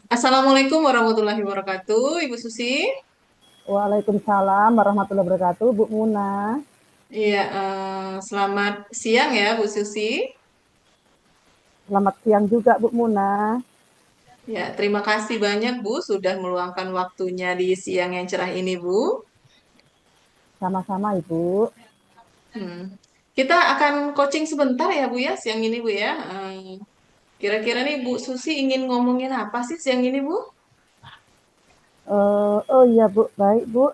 Assalamualaikum warahmatullahi wabarakatuh, Ibu Susi. Waalaikumsalam warahmatullahi wabarakatuh, Bu Muna. Iya, selamat siang ya, Bu Susi. Selamat siang juga, Bu Muna. Ya, terima kasih banyak Bu sudah meluangkan waktunya di siang yang cerah ini, Bu. Sama-sama, Ibu. Hmm. Kita akan coaching sebentar ya, Bu ya, siang ini, Bu ya. Kira-kira nih Bu Susi ingin ngomongin apa sih siang ini, Bu? Oh iya, Bu. Baik, Bu.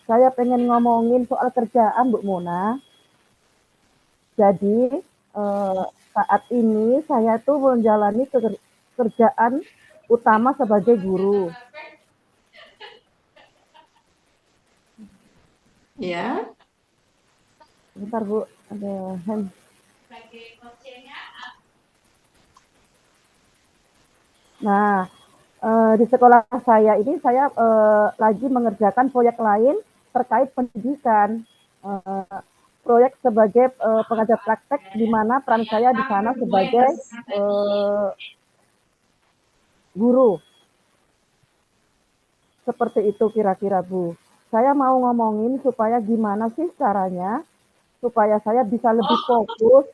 Saya pengen ngomongin soal kerjaan, Bu Muna. Jadi, eh, saat ini saya tuh menjalani kerjaan utama sebagai guru. Ya. Bentar, Bu. Ada hand. Nah, di sekolah saya ini saya lagi mengerjakan proyek lain terkait pendidikan. Eh, Proyek sebagai pengajar praktek di mana peran saya di sana sebagai eh, guru. Seperti itu kira-kira, Bu. Saya mau ngomongin supaya gimana sih caranya supaya saya bisa lebih fokus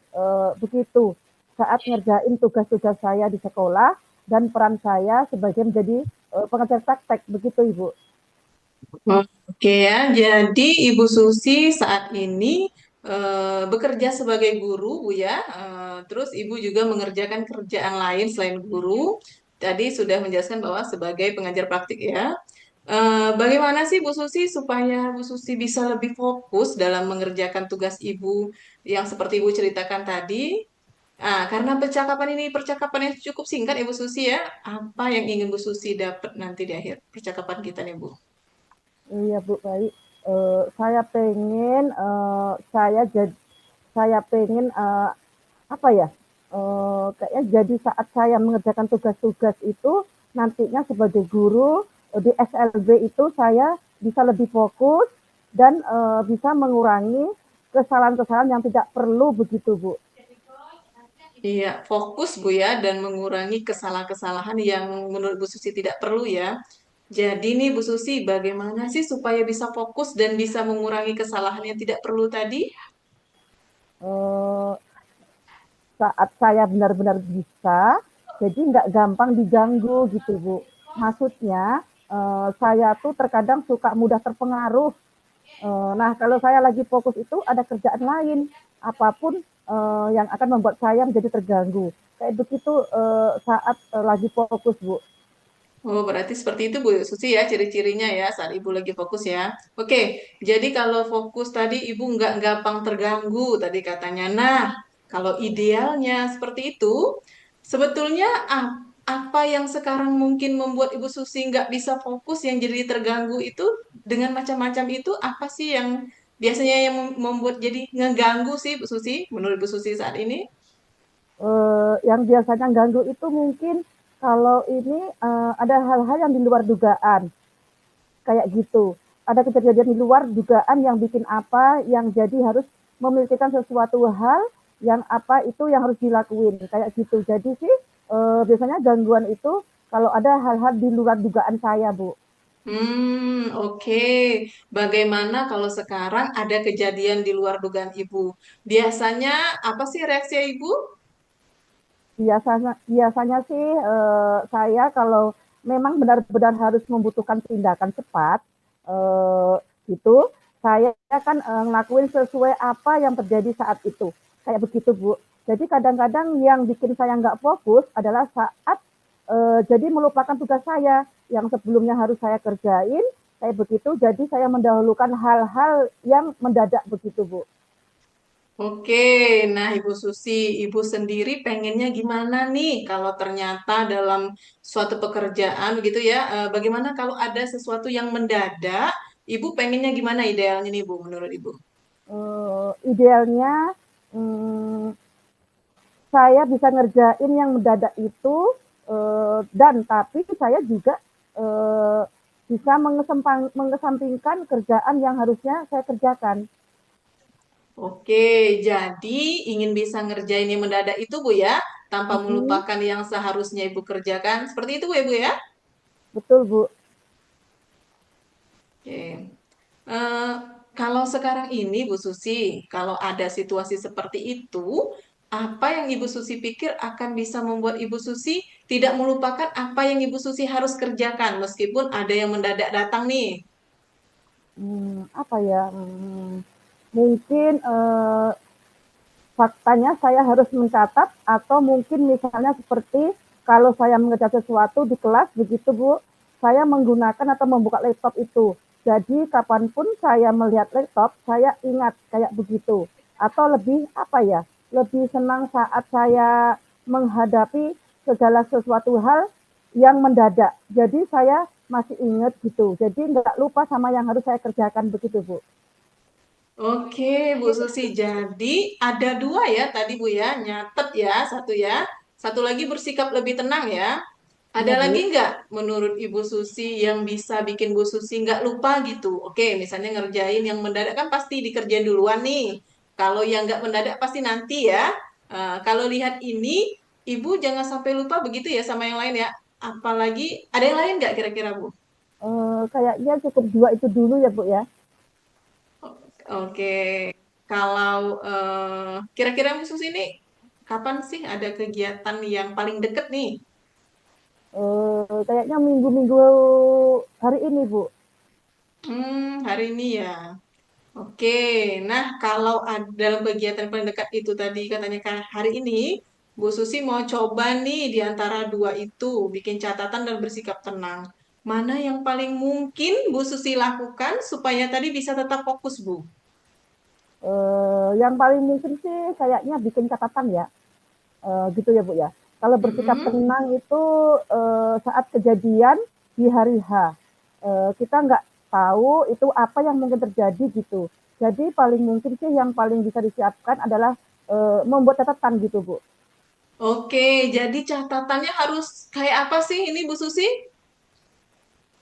begitu saat ngerjain tugas-tugas saya di sekolah dan peran saya sebagai menjadi pengajar praktek begitu, Ibu. Oke ya, jadi Ibu Susi saat ini bekerja sebagai guru, Bu ya. Terus Ibu juga mengerjakan kerjaan lain selain guru. Tadi sudah menjelaskan bahwa sebagai pengajar praktik ya. Bagaimana sih Bu Susi supaya Bu Susi bisa lebih fokus dalam mengerjakan tugas Ibu yang seperti Ibu ceritakan tadi? Karena percakapan ini percakapan yang cukup singkat Ibu Susi ya. Apa yang ingin Bu Susi dapat nanti di akhir percakapan kita nih Bu? Iya, Bu, baik. Saya pengen saya pengen apa ya? Kayaknya jadi saat saya mengerjakan tugas-tugas itu nantinya sebagai guru di SLB itu saya bisa lebih fokus dan bisa mengurangi kesalahan-kesalahan yang tidak perlu begitu, Bu. Iya, fokus Bu ya dan mengurangi kesalahan-kesalahan yang menurut Bu Susi tidak perlu ya. Jadi nih Bu Susi, bagaimana sih supaya bisa fokus dan bisa mengurangi kesalahan yang tidak perlu tadi? Eh, Saat saya benar-benar bisa, jadi nggak gampang diganggu gitu, Bu. Maksudnya saya tuh terkadang suka mudah terpengaruh. Nah, kalau saya lagi fokus itu ada kerjaan lain, apapun yang akan membuat saya menjadi terganggu. Kayak begitu saat lagi fokus, Bu. Oh, berarti seperti itu Bu Susi ya ciri-cirinya ya saat Ibu lagi fokus ya. Oke, jadi kalau fokus tadi Ibu nggak gampang terganggu tadi katanya. Nah, kalau idealnya seperti itu, sebetulnya apa yang sekarang mungkin membuat Ibu Susi nggak bisa fokus yang jadi terganggu itu dengan macam-macam itu apa sih yang biasanya yang membuat jadi ngeganggu sih Bu Susi menurut Bu Susi saat ini? Yang biasanya ganggu itu mungkin kalau ini ada hal-hal yang di luar dugaan, kayak gitu. Ada kejadian di luar dugaan yang bikin apa, yang jadi harus memikirkan sesuatu hal yang apa itu yang harus dilakuin, kayak gitu. Jadi sih biasanya gangguan itu kalau ada hal-hal di luar dugaan saya, Bu. Oke. Bagaimana kalau sekarang ada kejadian di luar dugaan Ibu? Biasanya apa sih reaksi Ibu? Biasanya sih saya kalau memang benar-benar harus membutuhkan tindakan cepat, eh, gitu, saya kan ngelakuin sesuai apa yang terjadi saat itu, kayak begitu, Bu. Jadi kadang-kadang yang bikin saya nggak fokus adalah saat jadi melupakan tugas saya yang sebelumnya harus saya kerjain, kayak begitu. Jadi saya mendahulukan hal-hal yang mendadak begitu, Bu. Oke, nah Ibu Susi, Ibu sendiri pengennya gimana nih kalau ternyata dalam suatu pekerjaan gitu ya, bagaimana kalau ada sesuatu yang mendadak, Ibu pengennya gimana idealnya nih Bu menurut Ibu? Idealnya hmm, saya bisa ngerjain yang mendadak itu dan tapi saya juga eh, bisa mengesampingkan kerjaan yang harusnya saya kerjakan. Oke, jadi ingin bisa ngerjain yang mendadak itu Bu ya, tanpa Mm-mm. melupakan yang seharusnya ibu kerjakan. Seperti itu Bu, ya Bu ya? Betul, Bu. Oke. Eh, kalau sekarang ini Bu Susi, kalau ada situasi seperti itu, apa yang Ibu Susi pikir akan bisa membuat Ibu Susi tidak melupakan apa yang Ibu Susi harus kerjakan meskipun ada yang mendadak datang nih? Apa ya? Mungkin faktanya saya harus mencatat atau mungkin misalnya seperti kalau saya mengerjakan sesuatu di kelas begitu Bu, saya menggunakan atau membuka laptop itu. Jadi kapanpun saya melihat laptop, saya ingat kayak begitu. Atau lebih apa ya? Lebih senang saat saya menghadapi segala sesuatu hal yang mendadak. Jadi saya masih ingat gitu. Jadi nggak lupa sama yang harus saya kerjakan begitu Bu. Oke, Bu Susi. Jadi ada dua ya tadi Bu ya, nyatet ya, satu ya. Satu lagi bersikap lebih tenang ya. Ada Iya lagi Bu. nggak menurut Ibu Susi yang bisa bikin Bu Susi nggak lupa gitu? Oke, misalnya ngerjain yang mendadak kan pasti dikerjain duluan nih. Kalau yang nggak mendadak pasti nanti ya. Kalau lihat ini, Ibu jangan sampai lupa begitu ya sama yang lain ya. Apalagi ada yang lain nggak kira-kira Bu? Kayaknya cukup dua itu dulu ya Bu ya. Oke, kalau kira-kira Bu Susi ini kapan sih ada kegiatan yang paling deket nih? Kayaknya minggu-minggu hari ini, Bu. Hari ini ya. Oke, nah kalau ada dalam kegiatan paling dekat itu tadi katanya kan hari ini, Bu Susi mau coba nih di antara dua itu, bikin catatan dan bersikap tenang. Mana yang paling mungkin Bu Susi lakukan supaya tadi bisa tetap fokus, Bu? Yang paling mungkin sih kayaknya bikin catatan ya, gitu ya, Bu ya. Kalau bersikap Mm-mm. tenang itu saat kejadian di hari H. Kita nggak tahu itu apa yang mungkin terjadi gitu. Jadi paling mungkin sih yang paling bisa disiapkan adalah membuat catatan gitu, Bu. Oke, jadi catatannya harus kayak apa sih ini Bu Susi?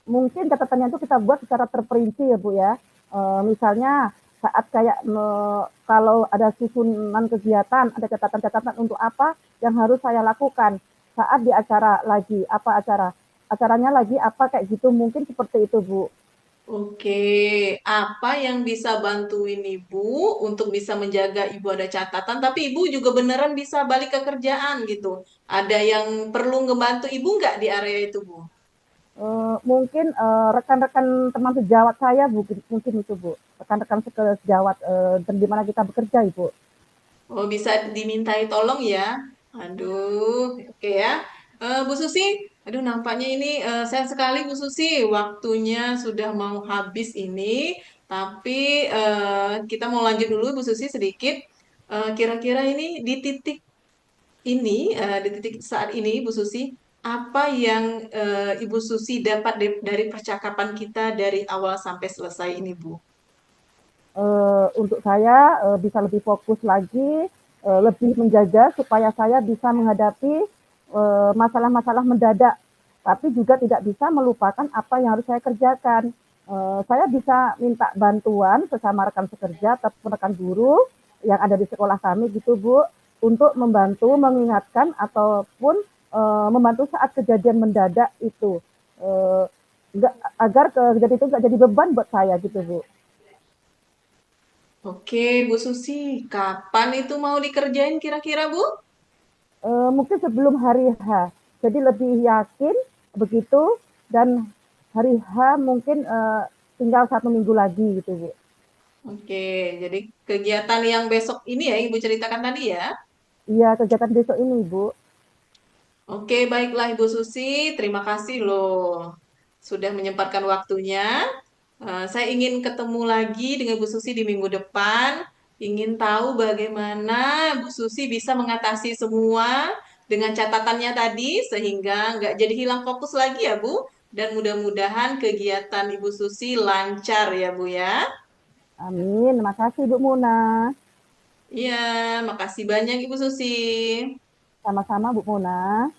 Mungkin catatannya itu kita buat secara terperinci ya Bu ya. Misalnya saat kayak kalau ada susunan kegiatan, ada catatan-catatan untuk apa yang harus saya lakukan saat di acara lagi, apa acaranya lagi apa kayak gitu, mungkin seperti itu Bu. Oke, apa yang bisa bantuin Ibu untuk bisa menjaga Ibu ada catatan, tapi Ibu juga beneran bisa balik ke kerjaan gitu. Ada yang perlu ngebantu Ibu nggak di area itu, Bu? Mungkin rekan-rekan teman sejawat saya mungkin, mungkin itu Bu, rekan-rekan sejawat di mana kita bekerja Ibu. Oh, bisa dimintai tolong ya. Aduh, oke ya. Bu Susi, aduh nampaknya ini sayang sekali Bu Susi, waktunya sudah mau habis ini. Tapi kita mau lanjut dulu Bu Susi sedikit. Kira-kira ini di titik ini, di titik saat ini Bu Susi, apa yang Ibu Susi dapat dari percakapan kita dari awal sampai selesai ini Bu? Untuk saya bisa lebih fokus lagi, lebih menjaga supaya saya bisa menghadapi masalah-masalah mendadak, tapi juga tidak bisa melupakan apa yang harus saya kerjakan. Saya bisa minta bantuan sesama rekan sekerja atau rekan guru yang ada di sekolah kami gitu Bu, untuk membantu mengingatkan ataupun membantu saat kejadian mendadak itu. Eh, agar kejadian itu nggak jadi beban buat saya gitu Bu. Oke, Bu Susi, kapan itu mau dikerjain kira-kira Bu? Mungkin sebelum hari H. Jadi lebih yakin begitu dan hari H mungkin tinggal 1 minggu lagi gitu Bu. Oke, jadi kegiatan yang besok ini ya Ibu ceritakan tadi ya. Iya kegiatan besok ini Bu. Oke, baiklah Ibu Susi, terima kasih loh sudah menyempatkan waktunya. Saya ingin ketemu lagi dengan Bu Susi di minggu depan. Ingin tahu bagaimana Bu Susi bisa mengatasi semua dengan catatannya tadi sehingga nggak jadi hilang fokus lagi ya Bu. Dan mudah-mudahan kegiatan Ibu Susi lancar ya Bu ya. Amin. Terima kasih Bu Muna. Iya, makasih banyak Ibu Susi. Sama-sama Bu Muna.